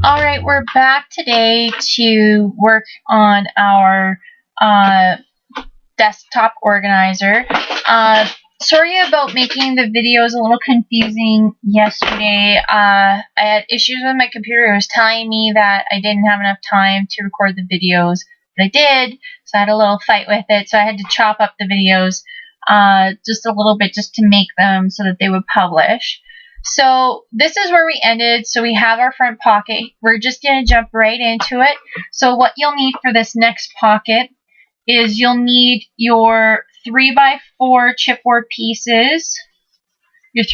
Alright, we're back today to work on our desktop organizer. Sorry about making the videos a little confusing yesterday. I had issues with my computer. It was telling me that I didn't have enough time to record the videos, but I did, so I had a little fight with it. So I had to chop up the videos just a little bit just to make them so that they would publish. So this is where we ended. So we have our front pocket. We're just going to jump right into it. So what you'll need for this next pocket is you'll need your 3x4 chipboard pieces, your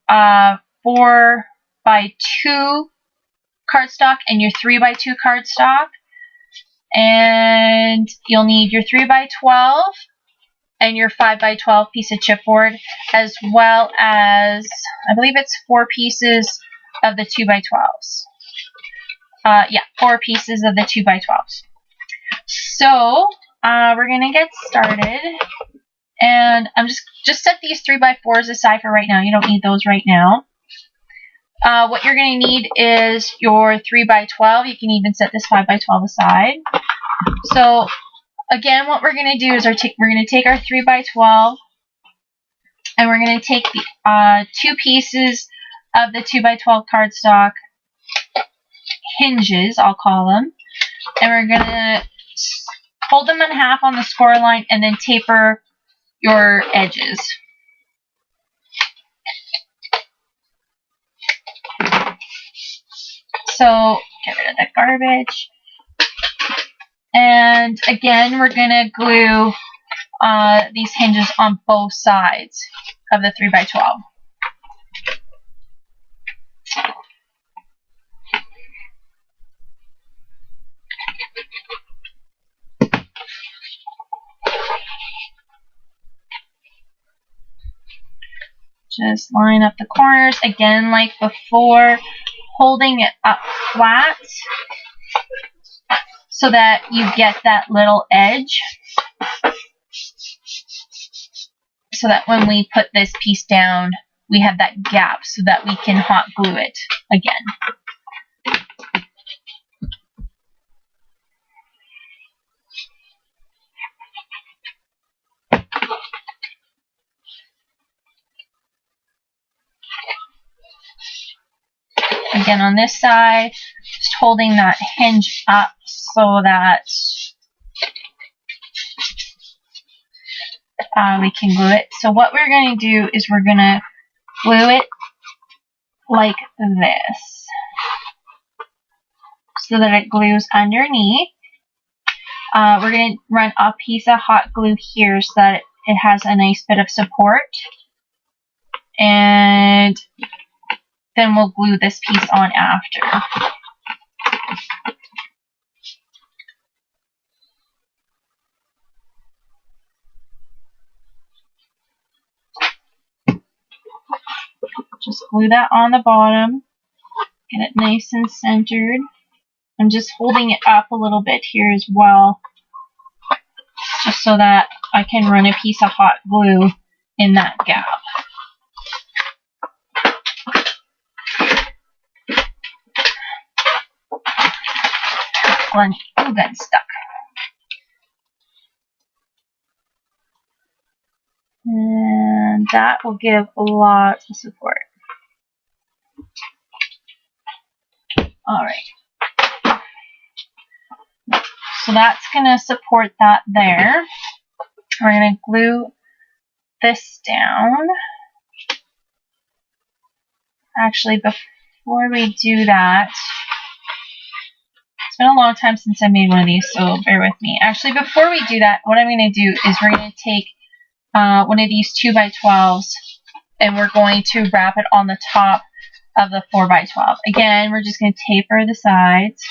4x2 cardstock, and your 3x2 cardstock. And you'll need your 3x12 and your 5x12 piece of chipboard, as well as, I believe it's 4 pieces of the 2x12s. Yeah, 4 pieces of the 2x12s. So, we're going to get started. And I'm just set these 3x4s aside for right now. You don't need those right now. What you're going to need is your 3x12. You can even set this 5x12 aside. So, again, what we're going to do is we're going to take our 3x12 and we're going to take the 2 pieces of the 2x12 cardstock hinges, I'll call them, and we're going to fold them in half on the score line and then taper your edges. So, get rid of the garbage. And again, we're going to glue these hinges on both sides of the 3x12. Just line up the corners, again like before, holding it up flat so that you get that little edge, so that when we put this piece down, we have that gap so that we can hot glue it again. Again, on this side, just holding that hinge up so that we can glue it. So what we're going to do is we're going to glue it like this so that it glues underneath. We're going to run a piece of hot glue here so that it has a nice bit of support. And then we'll glue this piece on after. Just glue that on the bottom. Get it nice and centered. I'm just holding it up a little bit here as well, just so that I can run a piece of hot glue in that gap. One glue gun stuck. And that will give lots of support. Alright. So that's going to support that there. We're going to glue this down. Actually, before we do that, it's been a long time since I made one of these, so bear with me. Actually, before we do that, what I'm going to do is we're going to take one of these 2x12s and we're going to wrap it on the top of the 4x12. Again, we're just going to taper the sides.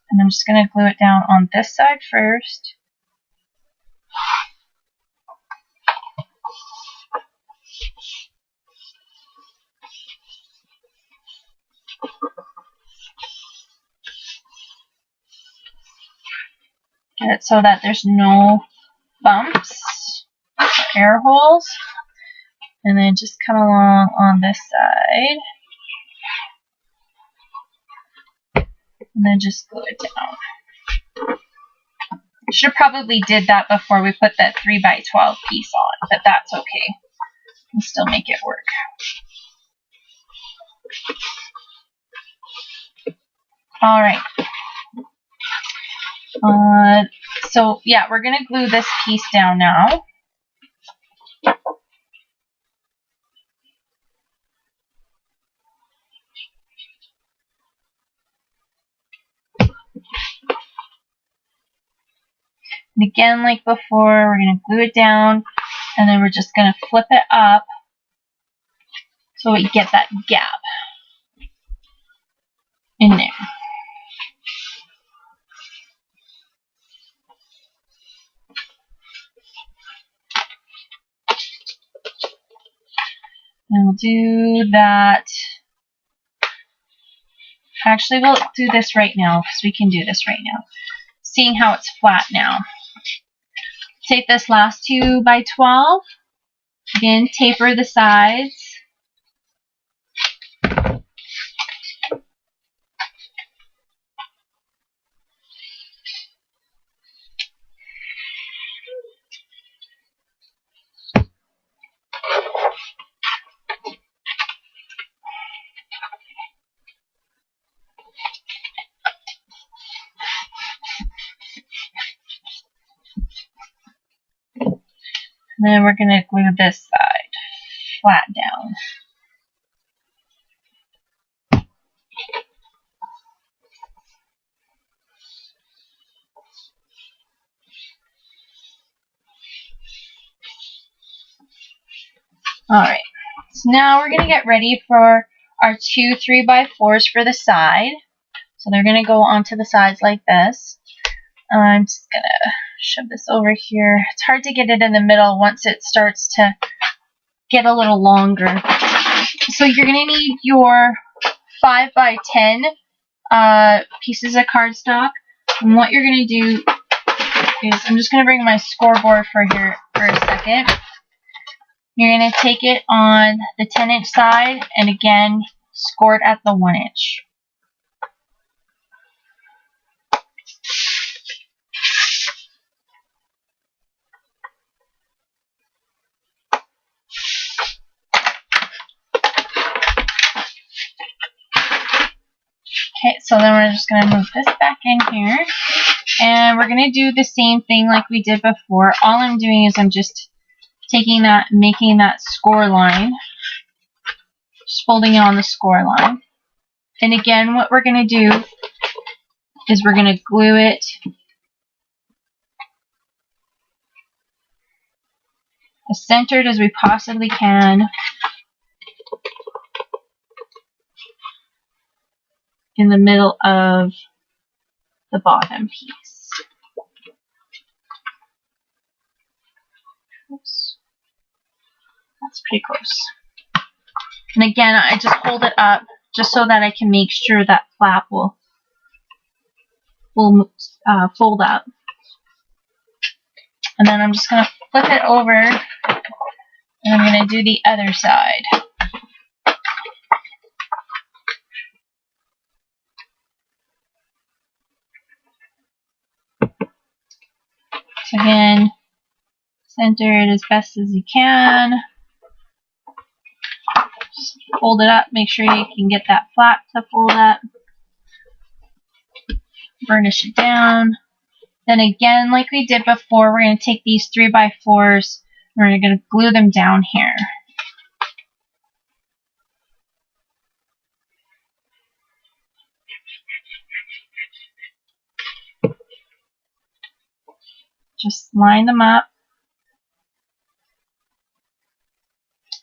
And I'm just going to glue it down on this side first. Get it so that there's no bumps or air holes. And then just come along on this side. And then just glue it down. Should have probably did that before we put that 3x12 piece on, but that's okay. We'll still make it work. All right. So yeah, we're gonna glue this piece down now. And again, like before, we're going to glue it down, and then we're just going to flip it up so we get that gap in there. And we'll do that. Actually, we'll do this right now because we can do this right now. Seeing how it's flat now. Take this last 2x12. Again, taper the sides. And then we're going to glue this side flat down. Alright, so now we're going to get ready for our 2 3x4s for the side. So they're going to go onto the sides like this. I'm just going to shove this over here. It's hard to get it in the middle once it starts to get a little longer. So you're going to need your 5x10 pieces of cardstock. And what you're going to do is, I'm just going to bring my scoreboard for here for a second. You're going to take it on the 10-inch side and again score it at the 1-inch. Okay, so then we're just going to move this back in here. And we're going to do the same thing like we did before. All I'm doing is I'm just taking that, making that score line. Just folding it on the score line. And again, what we're going to do is we're going to glue it as centered as we possibly can in the middle of the bottom piece. Oops. That's pretty close. And again, I just hold it up just so that I can make sure that flap will fold up. And then I'm just going to flip it over and I'm going to do the other side. So again, center it as best as you can. Just fold it up, make sure you can get that flap to fold up. Burnish it down. Then again, like we did before, we're going to take these 3x4s and we're going to glue them down here. Just line them up.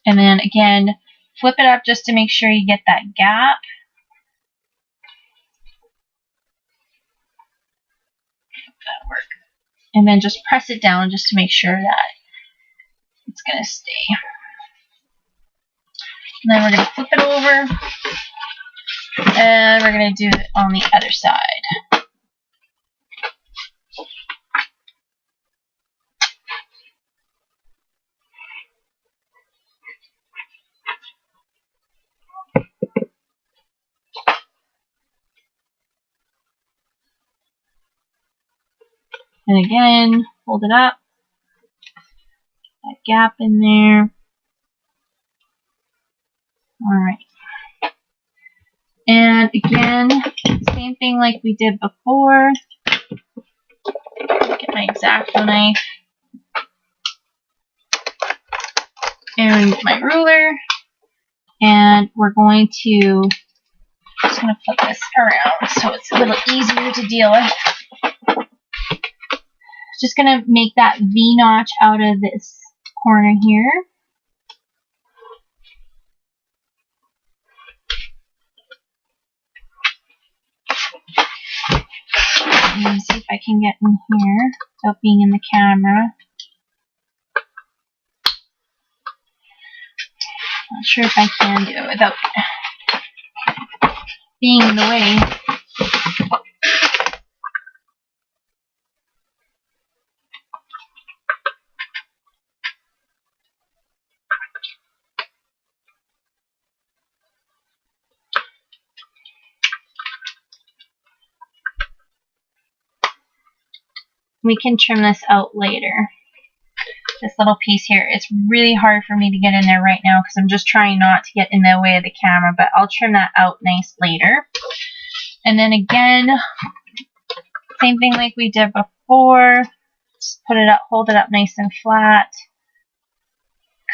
And then again, flip it up just to make sure you get that gap. That'll work. And then just press it down just to make sure that it's going to stay. And then we're going to flip it over. And we're going to do it on the other side. And again, fold it up. That gap in there. Alright. And again, same thing like we did before. Get my X-Acto knife. And my ruler. And we're going to, just going to put this around so it's a little easier to deal with. Just going to make that V-notch out of this corner here. Let me see if I can get in here without being in the camera. Not sure if I can do it without being in the way. We can trim this out later. This little piece here, it's really hard for me to get in there right now because I'm just trying not to get in the way of the camera, but I'll trim that out nice later. And then again, same thing like we did before. Just put it up, hold it up nice and flat.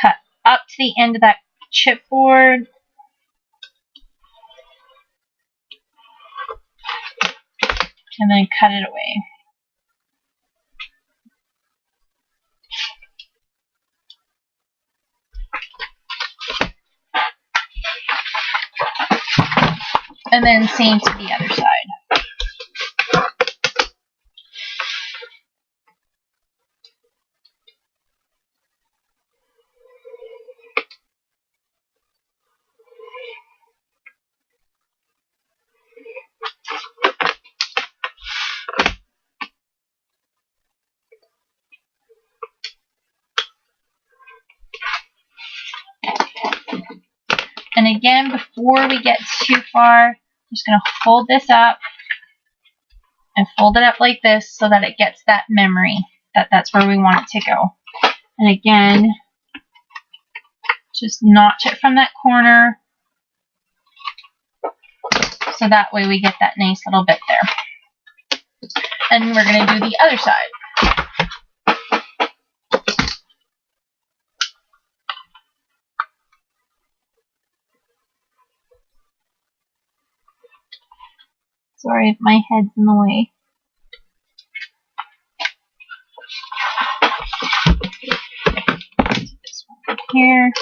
Cut up to the end of that chipboard. And then cut it away. And then same to the other side. And again, before we get too far, I'm just going to fold this up and fold it up like this so that it gets that memory, that's where we want it to go. And again, just notch it from that corner so that way we get that nice little bit there. And we're going to do the other side. Sorry if my head's in the way. This one here.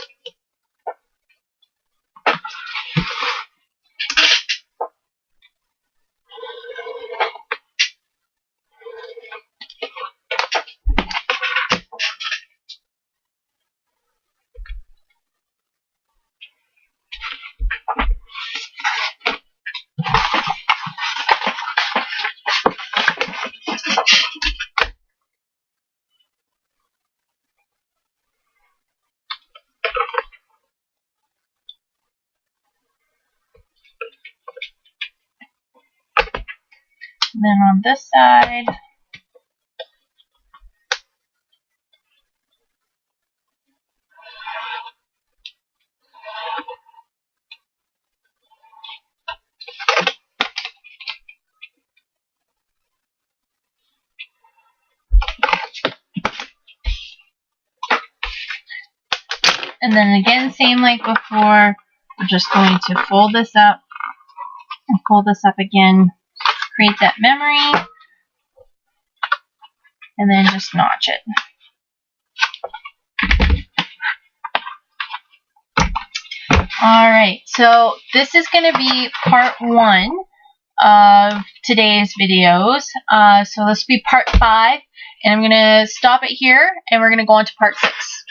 And then on this side, and then again, same like before, we're just going to fold this up and fold this up again. Create that memory, and then just notch it. Alright, so this is going to be part 1 of today's videos. So this will be part 5, and I'm going to stop it here, and we're going to go on to part 6.